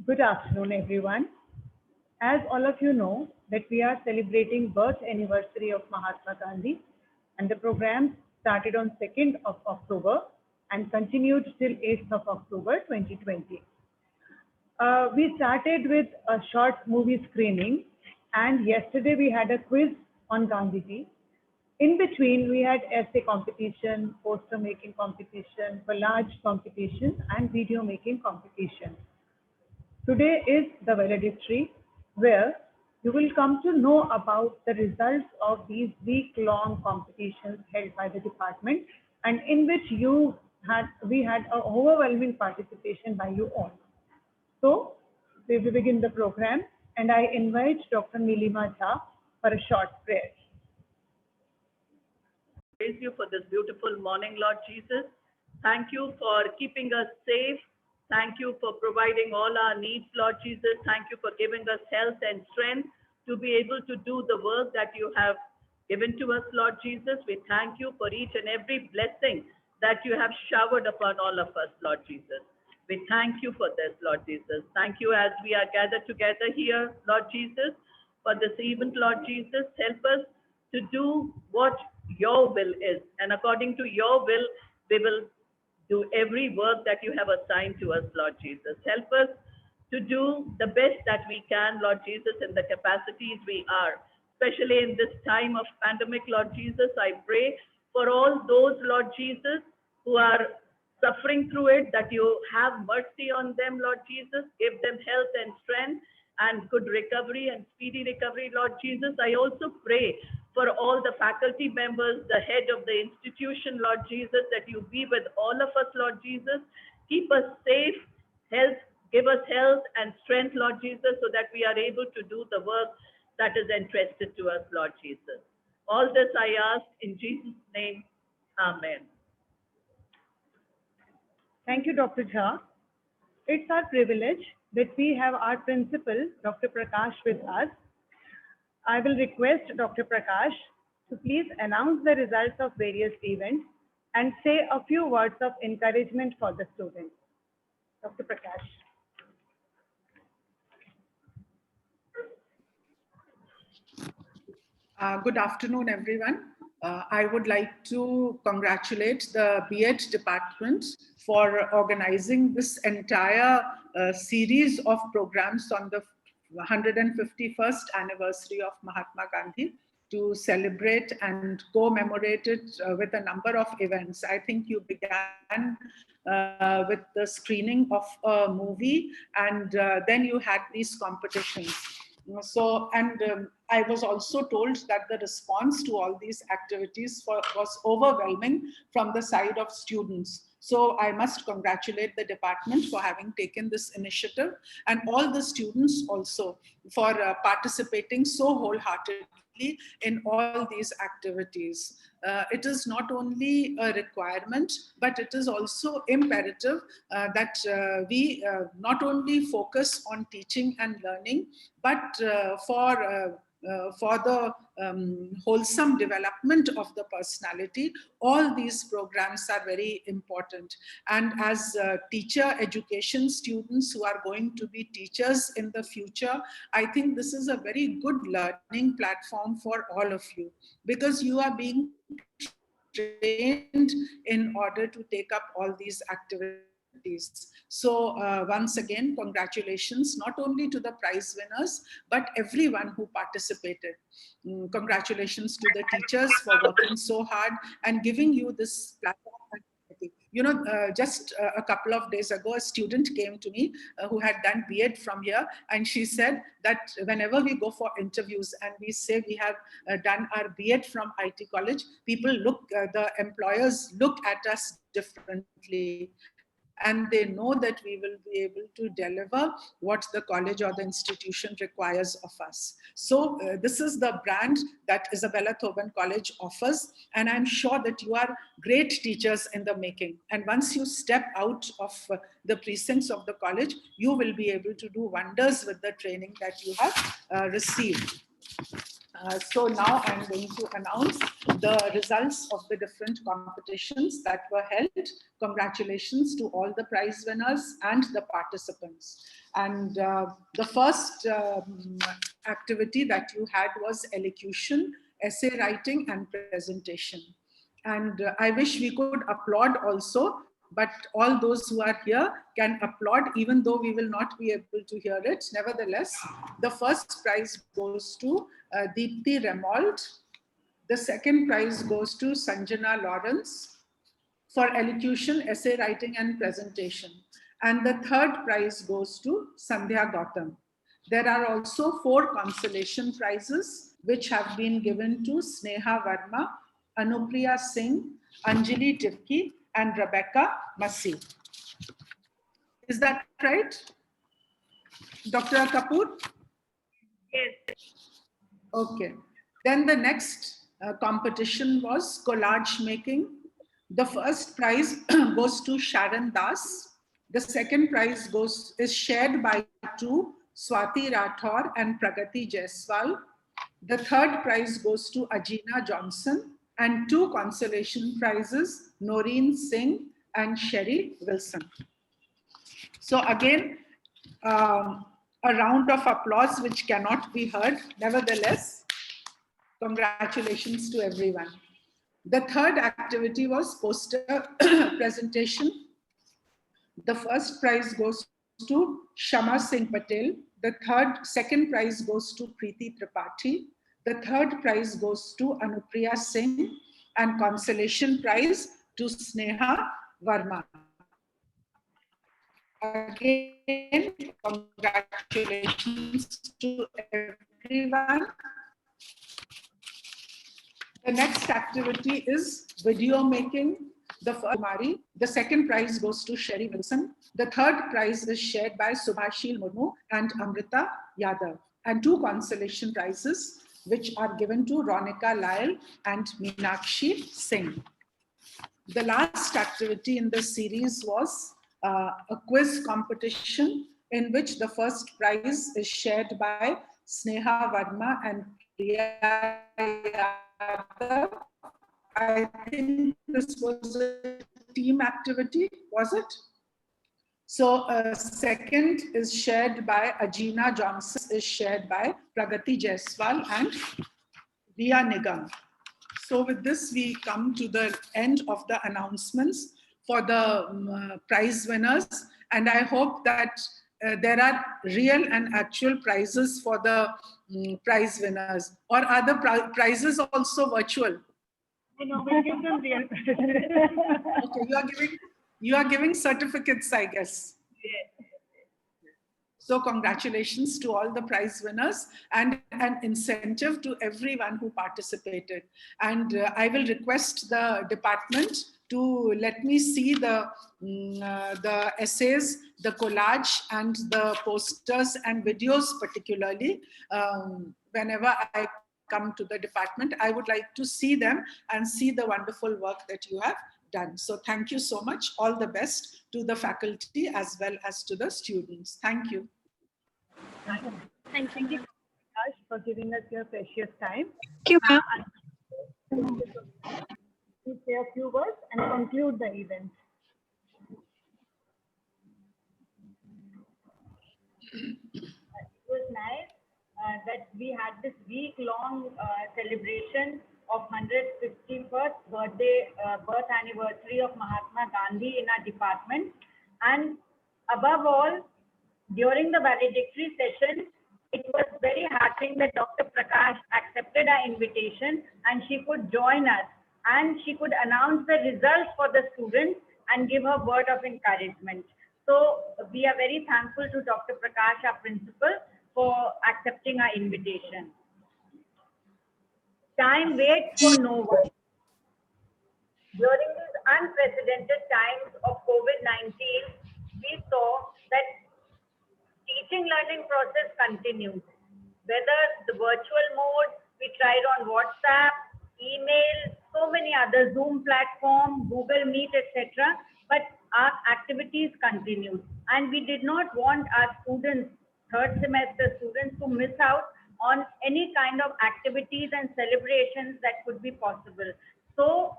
Good afternoon, everyone. As all of you know, that we are celebrating birth anniversary of Mahatma Gandhi, and the program started on 2nd of October and continued till 8th of October 2020. We started with a short movie screening, and yesterday we had a quiz on Gandhiji. In between, we had essay competition, poster making competition, collage competition, and video making competition. Today is the valedictory, where you will come to know about the results of these week-long competitions held by the department, and in which we had a overwhelming participation by you all. So we will begin the program, and I invite Dr. Nilima Jha for a short prayer. Praise you for this beautiful morning, Lord Jesus. Thank you for keeping us safe. Thank you for providing all our needs, Lord Jesus. Thank you for giving us health and strength to be able to do the work that you have given to us, Lord Jesus. We thank you for each and every blessing that you have showered upon all of us, Lord Jesus. We thank you for this, Lord Jesus. Thank you as we are gathered together here, Lord Jesus, for this event, Lord Jesus. Help us to do what your will is. And according to your will, we will do every work that you have assigned to us, Lord Jesus. Help us to do the best that we can, Lord Jesus, in the capacities we are. Especially in this time of pandemic, Lord Jesus, I pray for all those, Lord Jesus, who are suffering through it, that you have mercy on them, Lord Jesus. Give them health and strength and good recovery and speedy recovery, Lord Jesus. I also pray for all the faculty members, the head of the institution, Lord Jesus, that you be with all of us, Lord Jesus. Keep us safe, give us health and strength, Lord Jesus, so that we are able to do the work that is entrusted to us, Lord Jesus. All this I ask in Jesus' name. Amen. Thank you, Dr. Jha. It's our privilege that we have our principal, Dr. Prakash, with us. I will request Dr. Prakash to please announce the results of various events and say a few words of encouragement for the students. Dr. Prakash. Good afternoon, everyone. I would like to congratulate the B.Ed department for organizing this entire series of programs on the 151st anniversary of Mahatma Gandhi to celebrate and commemorate it with a number of events. I think you began with the screening of a movie, and then you had these competitions. So, and I was also told that the response to all these activities was overwhelming from the side of students. So I must congratulate the department for having taken this initiative, and all the students also for participating so wholeheartedly in all these activities. It is not only a requirement, but it is also imperative that we not only focus on teaching and learning, but for the wholesome development of the personality. All these programs are very important. And as teacher education students who are going to be teachers in the future, I think this is a very good learning platform for all of you, because you are being trained in order to take up all these activities. So once again, congratulations not only to the prize winners, but everyone who participated. Congratulations to the teachers for working so hard and giving you this platform. You know, just a couple of days ago, a student came to me who had done B.Ed from here, and she said that whenever we go for interviews and we say we have done our B.Ed from IT college, the employers look at us differently, and they know that we will be able to deliver what the college or the institution requires of us. So this is the brand that Isabella Thoburn College offers, and I'm sure that you are great teachers in the making. And once you step out of the precincts of the college, you will be able to do wonders with the training that you have received. So now I'm going to announce the results of the different competitions that were held. Congratulations to all the prize winners and the participants. And the first activity that you had was elocution, essay writing, and presentation. And I wish we could applaud also, but all those who are here can applaud, even though we will not be able to hear it. Nevertheless, the first prize goes to Deepthi Remold. The second prize goes to Sanjana Lawrence for elocution, essay writing, and presentation. And the third prize goes to Sandhya Gautam. There are also 4 consolation prizes which have been given to Sneha Verma, Anupriya Singh, Anjali Tivki, and Rebecca Masi. Is that right, Dr. Kapoor? Yes. Okay. Then the next competition was collage making. The first prize goes to Sharon Das. The second prize is shared by 2, Swati Rathore and Pragati Jaiswal. The third prize goes to Ajina Johnson, and 2 consolation prizes, Noreen Singh and Sherry Wilson. So again, a round of applause which cannot be heard. Nevertheless, congratulations to everyone. The third activity was poster presentation. The first prize goes to Shama Singh Patel. The second prize goes to Preeti Tripathi. The third prize goes to Anupriya Singh, and consolation prize to Sneha Verma. Again, congratulations to everyone. The next activity is video making. The first Kumari. The second prize goes to Sherry Wilson. The third prize is shared by Subhashil Murmu and Amrita Yadav. And 2 consolation prizes which are given to Ronika Lyle and Meenakshi Singh. The last activity in this series was a quiz competition in which the first prize is shared by Sneha Verma and Priya Yadav. I think this was a team activity, was it? So second is shared by Ajina Johnson, is shared by Pragati Jaiswal and Riya Nigam. So with this, we come to the end of the announcements for the prize winners. And I hope that there are real and actual prizes for the prize winners. Or are the prizes also virtual? No, we'll give them real prizes. Okay, you are giving certificates, I guess. Yes. So congratulations to all the prize winners and an incentive to everyone who participated. And I will request the department to let me see the essays, the collage, and the posters and videos particularly. Whenever I come to the department, I would like to see them and see the wonderful work that you have done. So thank you so much. All the best to the faculty as well as to the students. Thank you. Thank you, Ash, for giving us your precious time. Thank you, ma'am. Please say a few words and conclude the event. It was nice that we had this week-long celebration of 151st birth anniversary of Mahatma Gandhi in our department. And above all, during the valedictory session, it was very heartening that Dr. Prakash accepted our invitation and she could join us and she could announce the results for the students and give her word of encouragement. So we are very thankful to Dr. Prakash, our principal, for accepting our invitation. Time waits for no one. During these unprecedented times of COVID-19, we saw that teaching learning process continues. Whether the virtual mode, we tried on WhatsApp, email, so many other Zoom platform, Google Meet, etc. But our activities continued. And we did not want our students, third semester students, to miss out on any kind of activities and celebrations that could be possible. So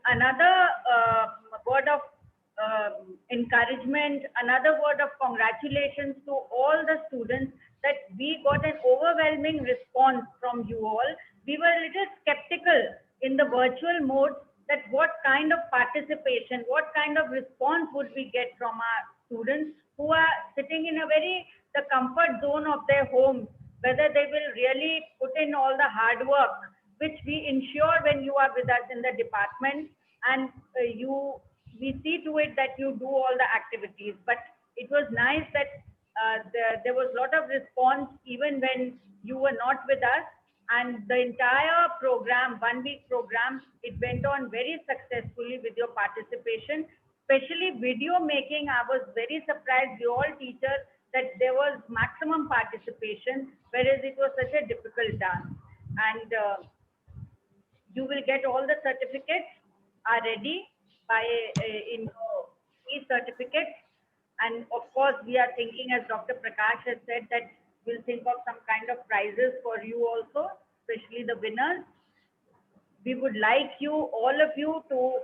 another word of encouragement, another word of congratulations to all the students that we got an overwhelming response from you all. We were a little skeptical in the virtual mode that what kind of participation, what kind of response would we get from our students who are sitting in a the comfort zone of their homes, whether they will really put in all the hard work, which we ensure when you are with us in the department, and we see to it that you do all the activities. But it was nice that there was a lot of response even when you were not with us, and the entire program, 1 week program, it went on very successfully with your participation, especially video making. I was very surprised, you all teachers, that there was maximum participation, whereas it was such a difficult task. And you will get all the certificates are ready by in e-certificates. And of course, we are thinking, as Dr. Prakash has said, that we'll think of some kind of prizes for you also, especially the winners. We would like you, all of you, to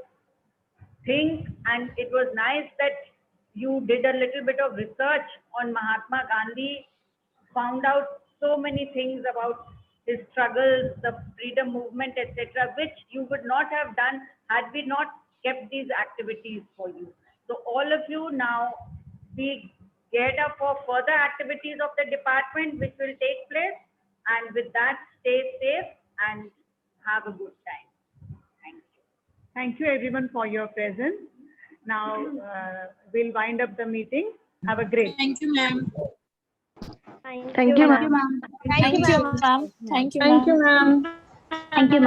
think, and it was nice that you did a little bit of research on Mahatma Gandhi, found out so many things about his struggles, the freedom movement, etc., which you would not have done had we not kept these activities for you. So all of you now, be geared up for further activities of the department which will take place, and with that, stay safe and have a good time. Thank you. Thank you everyone for your presence. Now we'll wind up the meeting. Have a great day. Thank you, ma'am. Thank you, ma'am. Thank you, ma'am. Thank you, Thank you, ma'am. ma'am. Thank you,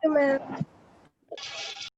ma'am.